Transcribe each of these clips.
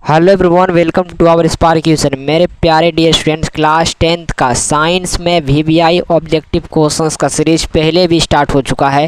Hello everyone, welcome to our spark tuition. मेरे प्यारे dear students, class 10th का science में वीवीआई ऑब्जेक्टिव क्वेश्चंस का सीरीज पहले भी स्टार्ट हो चुका है।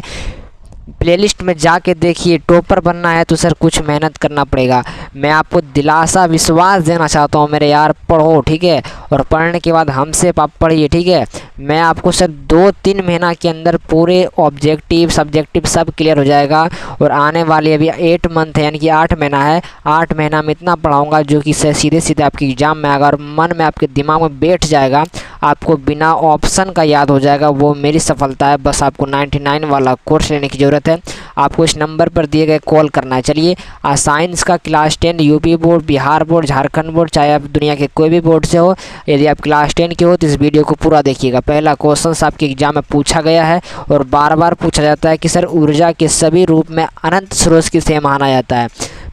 प्लेलिस्ट में जाके देखिए। टॉपर बनना है तो सर कुछ मेहनत करना पड़ेगा। मैं आपको दिलासा विश्वास देना चाहता हूँ मेरे यार, पढ़ो ठीक है। और पढ़ने के बाद हमसे आप पढ़िए ठीक है। मैं आपको सर 2-3 महीना के अंदर पूरे ऑब्जेक्टिव सब्जेक्टिव सब क्लियर हो जाएगा। और आने वाली अभी 8 मंथ है, यानी कि 8 महीना है। 8 महीना में इतना पढ़ाऊँगा जो कि सर सीधे सीधे आपके एग्जाम में आएगा और मन में आपके दिमाग में बैठ जाएगा। आपको बिना ऑप्शन का याद हो जाएगा। वो मेरी सफलता है। बस आपको 99 वाला कोर्स लेने की ज़रूरत है। आपको इस नंबर पर दिए गए कॉल करना है। चलिए, साइंस का class 10 UP board, Bihar board, Jharkhand board, चाहे आप दुनिया के कोई भी बोर्ड से हो, यदि आप क्लास 10 के हो तो इस वीडियो को पूरा देखिएगा। पहला क्वेश्चन आपके एग्जाम में पूछा गया है और बार बार पूछा जाता है कि सर ऊर्जा के सभी रूप में अनंत स्रोत किसे माना जाता है।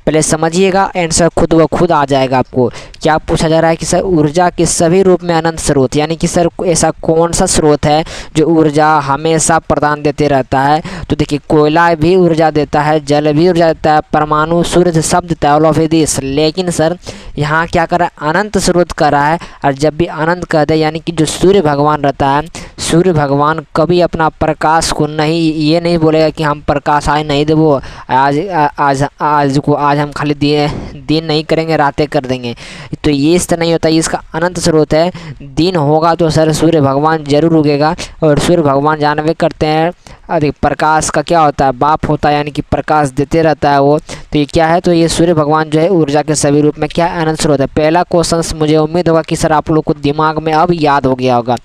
पहले समझिएगा, आंसर खुद ब खुद आ जाएगा आपको। क्या पूछा जा रहा है कि सर ऊर्जा के सभी रूप में अनंत स्रोत, यानी कि सर ऐसा कौन सा स्रोत है जो ऊर्जा हमेशा प्रदान देते रहता है। तो देखिए, कोयला भी ऊर्जा देता है, जल भी ऊर्जा देता है, परमाणु सूर्य सब देता है, ऑल ऑफ दिस। लेकिन सर यहाँ क्या कर रहा है, अनंत स्रोत कर रहा है। और जब भी अनंत कह दे, यानी कि जो सूर्य भगवान रहता है, सूर्य भगवान कभी अपना प्रकाश को नहीं, ये नहीं बोलेगा कि हम प्रकाश आज नहीं देवो, आज हम खाली दिन नहीं करेंगे, रातें कर देंगे। तो ये इस तरह नहीं होता। इसका अनंत स्रोत है। दिन होगा तो सर सूर्य भगवान जरूर उगेगा। और सूर्य भगवान जानवे करते हैं, अधिक प्रकाश का क्या होता है, बाप होता है, यानी कि प्रकाश देते रहता है वो। तो ये क्या है, तो ये सूर्य भगवान जो है ऊर्जा के सभी रूप में क्या अनंत स्रोत है। पहला क्वेश्चन मुझे उम्मीद होगा कि सर आप लोग को दिमाग में अब याद हो गया होगा।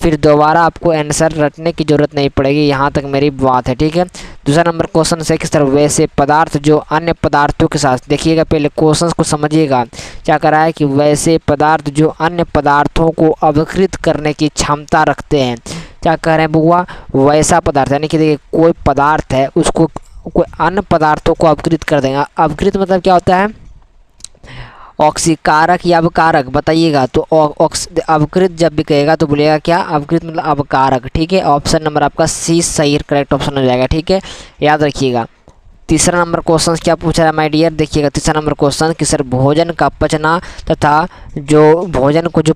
फिर दोबारा आपको आंसर रटने की ज़रूरत नहीं पड़ेगी। यहाँ तक मेरी बात है, ठीक है। दूसरा नंबर क्वेश्चन है कि सर वैसे पदार्थ जो अन्य पदार्थों के साथ, देखिएगा पहले क्वेश्चन को समझिएगा। क्या करा है कि वैसे पदार्थ जो अन्य पदार्थों को अवकृत करने की क्षमता रखते हैं। क्या कह रहे हैं बुआ, वैसा पदार्थ, यानी कि देखिए कोई पदार्थ है उसको कोई अन्य पदार्थों को अवकृत कर देगा। अवकृत मतलब क्या होता है, ऑक्सीकारक या अवकारक, बताइएगा। तो अवकृत जब भी कहेगा तो बोलिएगा क्या, अवकृत मतलब अवकारक, ठीक है। ऑप्शन नंबर आपका सी सही करेक्ट ऑप्शन हो जाएगा, ठीक है, याद रखिएगा। तीसरा नंबर क्वेश्चन क्या पूछा है माय डियर, देखिएगा तीसरा नंबर क्वेश्चन कि सर भोजन का पचना तथा जो भोजन को जो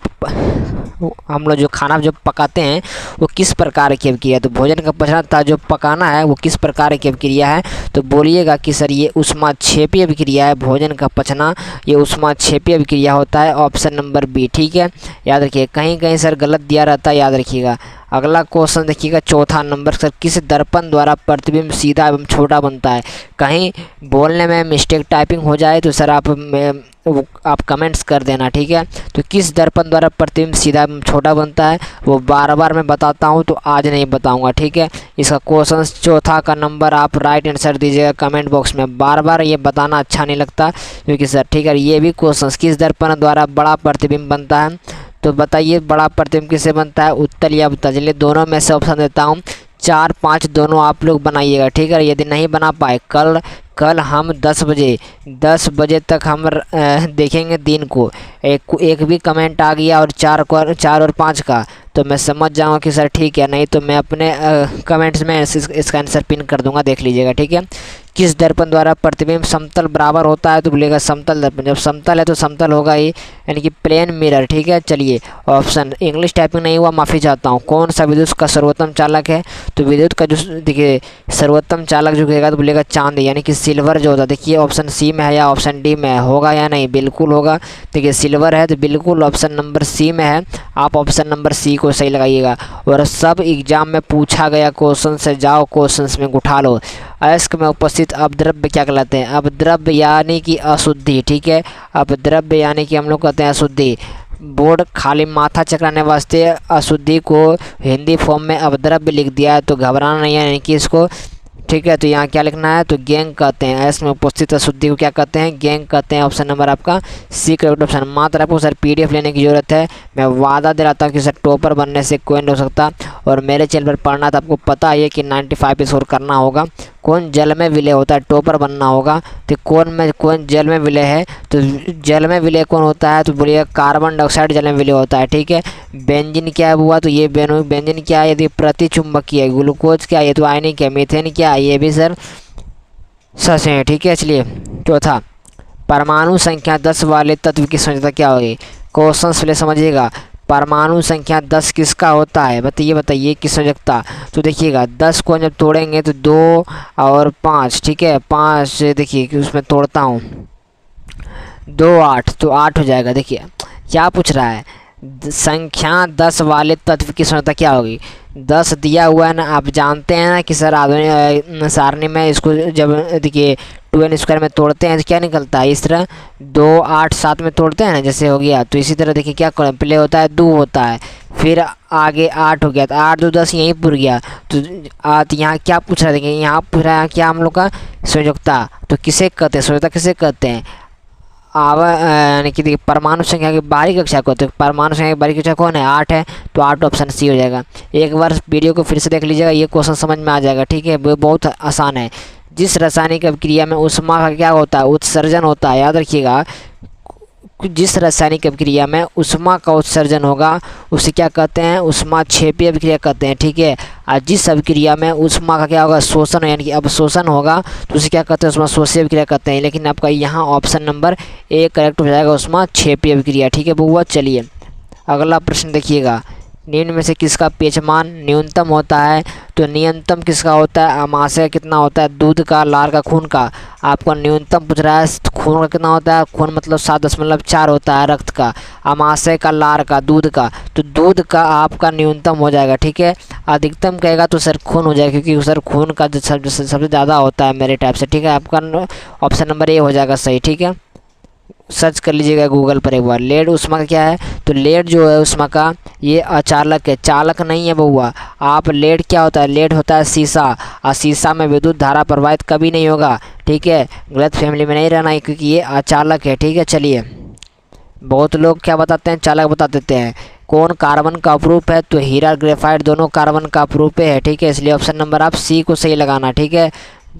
हम लोग जो खाना जो पकाते हैं वो किस प्रकार की अभिक्रिया है। तो भोजन का पचना तथा जो पकाना है वो किस प्रकार की अभिक्रिया है। तो बोलिएगा कि सर ये ऊष्माक्षेपीय अभिक्रिया है। भोजन का पचना ये ऊष्माक्षेपीय अभिक्रिया होता है। ऑप्शन नंबर बी, ठीक है, याद रखिए। कहीं कहीं सर गलत दिया रहता है, याद रखिएगा। अगला क्वेश्चन देखिएगा चौथा नंबर, सर किस दर्पण द्वारा प्रतिबिंब सीधा एवं छोटा बनता है। कहीं बोलने में मिस्टेक टाइपिंग हो जाए तो सर आप कमेंट्स कर देना, ठीक है। तो किस दर्पण द्वारा प्रतिबिंब सीधा एवं छोटा बनता है वो बार बार मैं बताता हूँ, तो आज नहीं बताऊँगा, ठीक है। इसका क्वेश्चन चौथा का नंबर आप राइट आंसर दीजिएगा कमेंट बॉक्स में। बार बार ये बताना अच्छा नहीं लगता क्योंकि सर, ठीक है, ये भी क्वेश्चन किस दर्पण द्वारा बड़ा प्रतिबिंब बनता है। तो बताइए बड़ा प्रतिबिंब किससे बनता है, उत्तल या अवतल। चलिए दोनों में से ऑप्शन देता हूँ, 4, 5 दोनों आप लोग बनाइएगा, ठीक है। यदि नहीं बना पाए, कल हम 10 बजे तक हम देखेंगे दिन को। एक भी कमेंट आ गया और 4 और 5 का, तो मैं समझ जाऊँगा कि सर ठीक है, नहीं तो मैं अपने कमेंट्स में इसका आंसर पिन कर दूंगा, देख लीजिएगा, ठीक है। किस दर्पण द्वारा प्रतिबिंब समतल बराबर होता है। तो बोलेगा समतल दर्पण। जब समतल है तो समतल होगा ही, यानी कि प्लेन मिरर, ठीक है। चलिए ऑप्शन, इंग्लिश टाइपिंग नहीं हुआ, माफ़ी चाहता हूँ। कौन सा विद्युत का सर्वोत्तम चालक है। तो विद्युत का जो देखिए सर्वोत्तम चालक जो कहेगा तो बोलेगा चांदी, यानी कि सिल्वर जो होता है। देखिए ऑप्शन सी में है या ऑप्शन डी में है, होगा या नहीं, बिल्कुल होगा। देखिए सिल्वर है तो बिल्कुल ऑप्शन नंबर सी में है। आप ऑप्शन नंबर सी को सही लगाइएगा। और सब एग्जाम में पूछा गया क्वेश्चन से जाओ क्वेश्चन में उठा लो। अयस्क में उपस्थित अपद्रव्य क्या कहलाते हैं। अपद्रव्य यानी कि अशुद्धि, ठीक है। अपद्रव्य यानी कि हम लोग कहते हैं अशुद्धि। बोर्ड खाली माथा चकराने वास्ते अशुद्धि को हिंदी फॉर्म में अपद्रव्य लिख दिया है, तो घबराना नहीं है, यानी कि इसको, ठीक है। तो यहाँ क्या लिखना है, तो गैंग कहते हैं। अयस्क में उपस्थित अशुद्धि को क्या कहते हैं, गैंग कहते हैं। ऑप्शन नंबर आपका सी करेक्ट ऑप्शन। मात्र आपको सर पीडीएफ लेने की ज़रूरत है। मैं वादा दिलाता हूँ कि सर टॉपर बनने से कोई नहीं हो सकता। और मेरे चैनल पर पढ़ना तो आपको पता ही है कि 95 स्कोर करना होगा। कौन जल में विलय होता है, टॉपर बनना होगा। तो कौन जल में विलय है, तो जल में विलय कौन होता है, तो बोलिए कार्बन डाइऑक्साइड जल में विलय होता है, ठीक है। बेंजीन क्या है हुआ, तो ये बेंजीन क्या है, यदि प्रतिचुंबकीय है। ग्लूकोज क्या है, ये तो आयनिक है। मीथेन क्या है, ये भी सर सच है, ठीक है। चलिए चौथा, परमाणु संख्या 10 वाले तत्व की संयोजकता क्या होगी। क्वेश्चन पहले समझिएगा, परमाणु संख्या 10 किसका होता है, बताइए किस संयोजकता। तो देखिएगा 10 को जब तोड़ेंगे तो 2 और 5, ठीक है 5 देखिए कि उसमें तोड़ता हूँ 2 8 तो 8 हो जाएगा। देखिए क्या पूछ रहा है, संख्या 10 वाले तत्व की संयोजकता क्या होगी। 10 दिया हुआ है ना, आप जानते हैं ना कि सर आधुनिक सारणी में इसको जब देखिए 2n² में तोड़ते हैं तो क्या निकलता है, इस तरह 2 8 7 में तोड़ते हैं ना जैसे हो गया। तो इसी तरह देखिए क्या पहले होता है 2 होता है, फिर आगे 8 हो गया, तो 8 2 10 यहीं पुर गया। तो यहाँ क्या पूछ रहा है, देखिए यहाँ पूछ रहा है क्या हम लोग का संयोजकता। तो किसे कहते हैं संयोजकता, किसे कहते हैं यानी कि देखिए परमाणु संख्या की बाहरी कक्षा को। तो परमाणु संख्या की बाहरी कक्षा कौन है, 8 है, तो 8 ऑप्शन सी हो जाएगा। एक बार वीडियो को फिर से देख लीजिएगा, ये क्वेश्चन समझ में आ जाएगा, ठीक है वो बहुत आसान है। जिस रासायनिक अभिक्रिया में ऊष्मा का क्या होता है, उत्सर्जन होता है, याद रखिएगा जिस रासायनिक अभिक्रिया में ऊष्मा का उत्सर्जन होगा उसे क्या कहते हैं, ऊष्माक्षेपी अभिक्रिया कहते हैं, ठीक है। और जिस अभिक्रिया में ऊष्मा का क्या होगा, शोषण यानी कि अवशोषण होगा तो उसे क्या कहते हैं, ऊष्माशोषी अभिक्रिया कहते हैं। लेकिन आपका यहाँ ऑप्शन नंबर ए करेक्ट हो जाएगा, ऊष्माक्षेपी अभिक्रिया, ठीक है बउआ। चलिए अगला प्रश्न देखिएगा, निम्न में से किसका pH मान न्यूनतम होता है। तो न्यूनतम किसका होता है, आमाशय कितना होता है, दूध का, लार का, खून का। आपको न्यूनतम पूछ रहा है, खून का कितना होता है, खून मतलब 7.4 होता है रक्त का, आमाशय का, लार का, दूध का। तो दूध का आपका न्यूनतम हो जाएगा, ठीक है। अधिकतम कहेगा तो सर खून हो जाएगा, क्योंकि सर खून का सबसे ज़्यादा होता है मेरे टाइप से, ठीक है। आपका ऑप्शन नंबर ए हो जाएगा सही, ठीक है। सर्च कर लीजिएगा गूगल पर एक बार। लेड ऊष्मा का क्या है, तो लेड जो है ऊष्मा का ये अचालक है, चालक नहीं है बउआ। आप लेड क्या होता है, लेड होता है शीशा, और शीशा में विद्युत धारा प्रवाहित कभी नहीं होगा, ठीक है। गलत फैमिली में नहीं रहना है, क्योंकि ये अचालक है, ठीक है। चलिए बहुत लोग क्या बताते हैं, चालक बता देते हैं। कौन कार्बन का अपरूप है, तो हीरा ग्रेफाइट दोनों कार्बन का अपरूप है, ठीक है। इसलिए ऑप्शन नंबर आप सी को सही लगाना, ठीक है।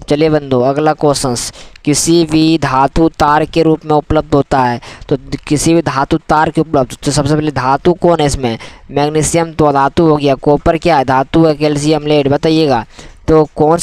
चलिए बंधु अगला क्वेश्चन, किसी भी धातु तार के रूप में उपलब्ध होता है। तो किसी भी धातु तार के उपलब्ध, तो सबसे पहले धातु कौन है इसमें, मैग्नीशियम तो धातु हो गया, कॉपर क्या है धातु है, कैल्शियम लेड, बताइएगा। तो कौन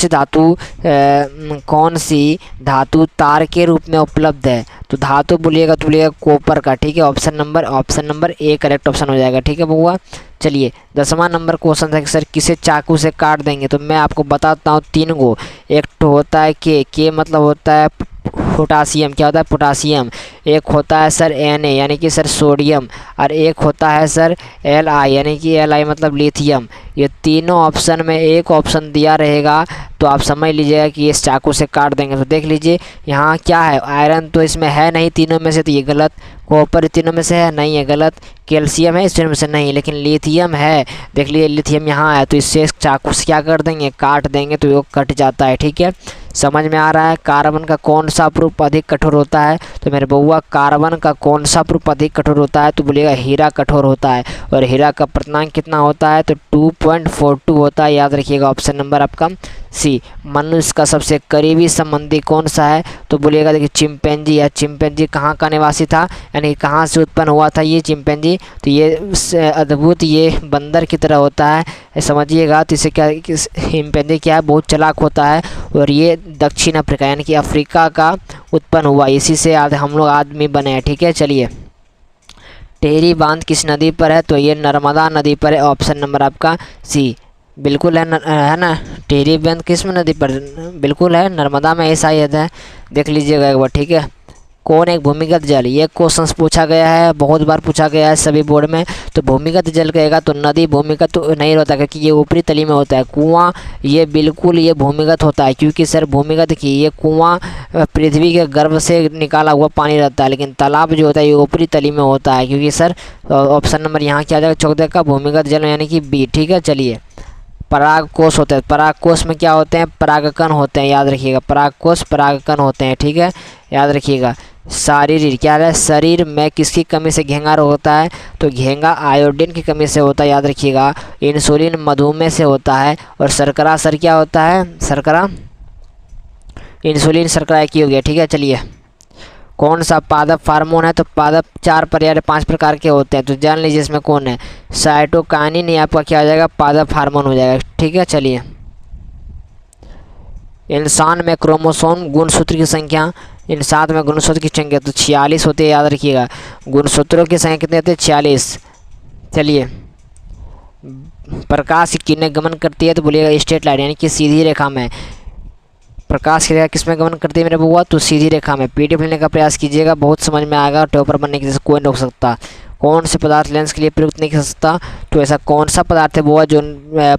सी धातु तार के रूप में उपलब्ध है। तो धातु बोलिएगा तो बोलिएगा कॉपर का, ठीक है। Option number A correct option हो जाएगा, ठीक है बउआ। चलिए 10वां नंबर क्वेश्चन है कि सर किसे चाकू से काट देंगे। तो मैं आपको बताता हूँ 3 गो। एक तो होता है के मतलब होता है पोटासियम, क्या होता है पोटासियम। एक होता है सर Na यानी कि सर सोडियम, और एक होता है सर Li यानी कि Li मतलब लिथियम। ये तीनों ऑप्शन में एक ऑप्शन दिया रहेगा, तो आप समझ लीजिएगा कि इस चाकू से काट देंगे। तो देख लीजिए यहाँ क्या है, आयरन तो इसमें है नहीं तीनों में से, तो ये गलत। कॉपर तीनों में से है, नहीं है, गलत। कैल्शियम है इस तीनों में से, नहीं। लेकिन लिथियम है, देख लीजिए लिथियम यहाँ है, तो इससे चाकू से क्या कर देंगे, काट देंगे, तो वो कट जाता है, ठीक है। समझ में आ रहा है। कार्बन का कौन सा प्रूफ अधिक कठोर होता है। तो मेरे बउआ कार्बन का कौन सा प्रूफ अधिक कठोर होता है, तो बोलिएगा हीरा कठोर होता है। और हीरा का पूर्णांक कितना होता है, तो 2.42 होता है, याद रखिएगा। ऑप्शन नंबर आपका सी। मनुष्य का सबसे करीबी संबंधी कौन सा है, तो बोलिएगा देखिए चिंपैंजी। या चिंपैंजी कहाँ का निवासी था, यानी कहाँ से उत्पन्न हुआ था ये चिंपैंजी। तो ये अद्भुत, ये बंदर की तरह होता है, समझिएगा। तो इसे क्या, चिंपैंजी क्या है, बहुत चालाक होता है। और ये दक्षिण अफ्रीका यानी कि अफ्रीका का उत्पन्न हुआ, इसी से हम लोग आदमी बने हैं, ठीक है। चलिए टेहरी बांध किस नदी पर है, तो ये नर्मदा नदी पर है। ऑप्शन नंबर आपका सी बिल्कुल है ना। टेहरी बांध किस में नदी पर, बिल्कुल है नर्मदा में, ऐसा ही है, देख लीजिएगा एक बार, ठीक है। कौन एक भूमिगत जल, ये क्वेश्चन पूछा गया है, बहुत बार पूछा गया है सभी बोर्ड में। तो भूमिगत जल कहेगा तो नदी भूमिगत तो नहीं होता, क्योंकि ये ऊपरी तली में होता है। कुआं ये बिल्कुल ये भूमिगत होता है, क्योंकि सर भूमिगत की ये कुआं पृथ्वी के गर्भ से निकाला हुआ पानी रहता है। लेकिन तालाब जो होता है ये ऊपरी तली में होता है, क्योंकि सर ऑप्शन नंबर यहाँ क्या आ जाएगा 14 का, भूमिगत जल यानी कि बी, ठीक है। चलिए परागकोश होते हैं, परागकोश में क्या होते हैं, परागकण होते हैं, याद रखिएगा। परागकोश परागकण होते हैं, ठीक है, याद रखिएगा। शारीरिक क्या है, शरीर में किसकी कमी से घेंगा रोग होता है, तो घेंगा आयोडीन की कमी से होता है, याद रखिएगा। इंसुलिन मधुमेह से होता है। और शर्करा सर क्या होता है, शर्करा इंसुलिन शर्करा एक ही हो गया, ठीक है। चलिए कौन सा पादप हार्मोन है, तो पादप 4 पर्याय 5 प्रकार के होते हैं, तो जान लीजिए इसमें कौन है, साइटोकाइनिन। ये आपका क्या हो जाएगा, पादप हार्मोन हो जाएगा, ठीक है। चलिए इंसान में क्रोमोसोम गुणसूत्र की संख्या इन 7 में गुणसूत्र की संख्या तो 46 होते हैं, याद रखिएगा। गुणसूत्रों की संख्या कितने होते हैं? 46। चलिए, प्रकाश की किरणें गमन करती है तो बोलिएगा स्ट्रेट लाइन यानी कि सीधी रेखा में। प्रकाश की रेखा किस में गमन करती है मेरे बुआ? तो सीधी रेखा में। पीडीएफ लेने का प्रयास कीजिएगा, बहुत समझ में आएगा। टॉपर बनने की कोई नहीं रोक सकता। कौन से पदार्थ लेंस के लिए प्रयुक्त नहीं कर सकता? तो ऐसा कौन सा पदार्थ है बुआ जो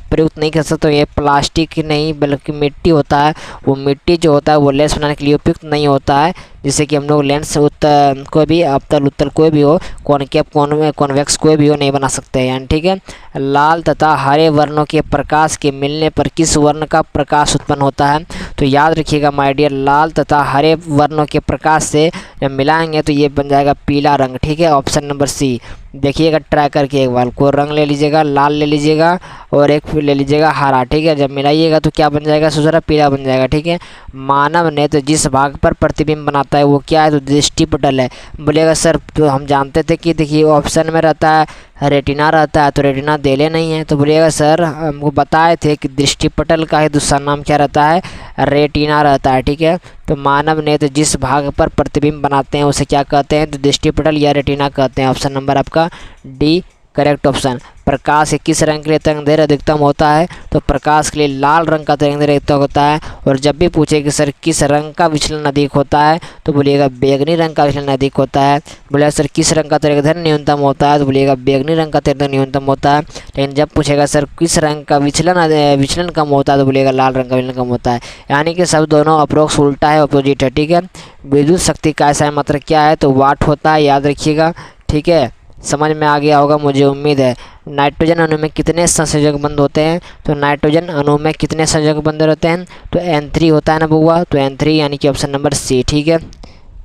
प्रयुक्त नहीं कर सकता? तो ये प्लास्टिक नहीं बल्कि मिट्टी होता है। वो मिट्टी जो होता है वो लेंस बनाने के लिए उपयुक्त नहीं होता है। जिससे कि हम लोग लेंस कोई भी अवतल उत्तल कोई भी हो, कॉनकेव कॉन्वेक्स कोई भी हो, नहीं बना सकते हैं, ठीक है। लाल तथा हरे वर्णों के प्रकाश के मिलने पर किस वर्ण का प्रकाश उत्पन्न होता है? तो याद रखिएगा माय डियर, लाल तथा हरे वर्णों के प्रकाश से जब मिलाएंगे तो ये बन जाएगा पीला रंग, ठीक है। ऑप्शन नंबर सी देखिएगा, ट्राई करके एक बार। कोई रंग ले लीजिएगा, लाल ले लीजिएगा और एक ले लीजिएगा हरा, ठीक है। जब मिलाइएगा तो क्या बन जाएगा? सुसरा पीला बन जाएगा, ठीक है। मानव नेत्र जिस भाग पर प्रतिबिंब बनाता है वो क्या है? तो दृष्टिपटल है। बोलिएगा सर तो हम जानते थे कि देखिए ऑप्शन में रहता है रेटिना रहता है, तो रेटिना देले नहीं है। तो बोलिएगा सर हमको बताए थे कि दृष्टिपटल का ही दूसरा नाम क्या रहता है? रेटिना रहता है, ठीक है। तो मानव नेत्र जिस भाग पर प्रतिबिंब बनाते हैं उसे क्या कहते हैं? तो दृष्टिपटल या रेटिना कहते हैं। ऑप्शन नंबर आपका डी करेक्ट ऑप्शन। प्रकाश के किस रंग के लिए तरंगदैर्घ्य अधिकतम होता है? तो प्रकाश के लिए लाल रंग का तरंगदैर्घ्य अधिकतम होता है। और जब भी पूछे कि सर किस रंग का विचलन अधिक होता है तो बोलिएगा बैंगनी रंग का विचलन अधिक होता है। बोलिएगा सर किस रंग का तरंगदैर्घ्य न्यूनतम होता है? तो बोलिएगा बैंगनी रंग का तरंगदैर्घ्य न्यूनतम होता है। लेकिन जब पूछेगा सर किस रंग का विचलन कम होता है तो बोलिएगा लाल रंग का विचलन कम होता है। यानी कि सब दोनों अप्रोक्स उल्टा है, अपोजिट है, ठीक है। विद्युत शक्ति का ऐसा मात्रक क्या है? तो वाट होता है, याद रखिएगा, ठीक है। समझ में आ गया होगा मुझे उम्मीद है। नाइट्रोजन अणु में कितने संयोजक बंध होते हैं? तो नाइट्रोजन अणु में कितने संयोजक बंध होते हैं? तो N3 होता है ना बुआ, तो N3 यानी कि ऑप्शन नंबर सी, ठीक है।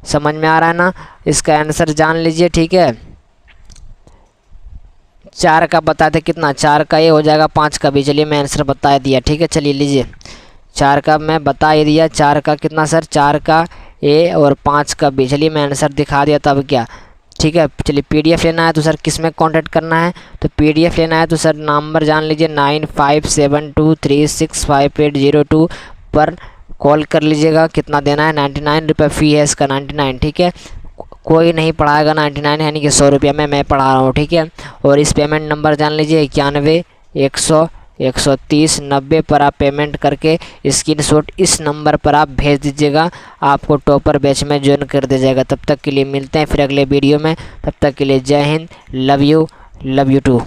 समझ में आ रहा है ना? इसका आंसर जान लीजिए, ठीक है। 4 का बताते कितना? 4 का ये हो जाएगा 5 का भी। चलिए मैं आंसर बता दिया, ठीक है। चलिए लीजिए, 4 का मैं बता ही दिया। 4 का कितना सर? 4 का ए और 5 का बी। चलिए मैं आंसर दिखा दिया, तब क्या, ठीक है। चलिए पीडीएफ लेना है तो सर किस में कांटेक्ट करना है? तो पीडीएफ लेना है तो सर नंबर जान लीजिए 9572365802 पर कॉल कर लीजिएगा। कितना देना है? 99 रुपये फ़ी है इसका, 99, ठीक है। कोई नहीं पढ़ाएगा 99 यानी कि 100 रुपये में मैं पढ़ा रहा हूँ, ठीक है। और इस पेमेंट नंबर जान लीजिए 91 100 130 90 पर आप पेमेंट करके स्क्रीनशॉट इस नंबर पर आप भेज दीजिएगा। आपको टॉपर बैच में ज्वाइन कर दिया जाएगा। तब तक के लिए मिलते हैं फिर अगले वीडियो में। तब तक के लिए जय हिंद, लव यू टू।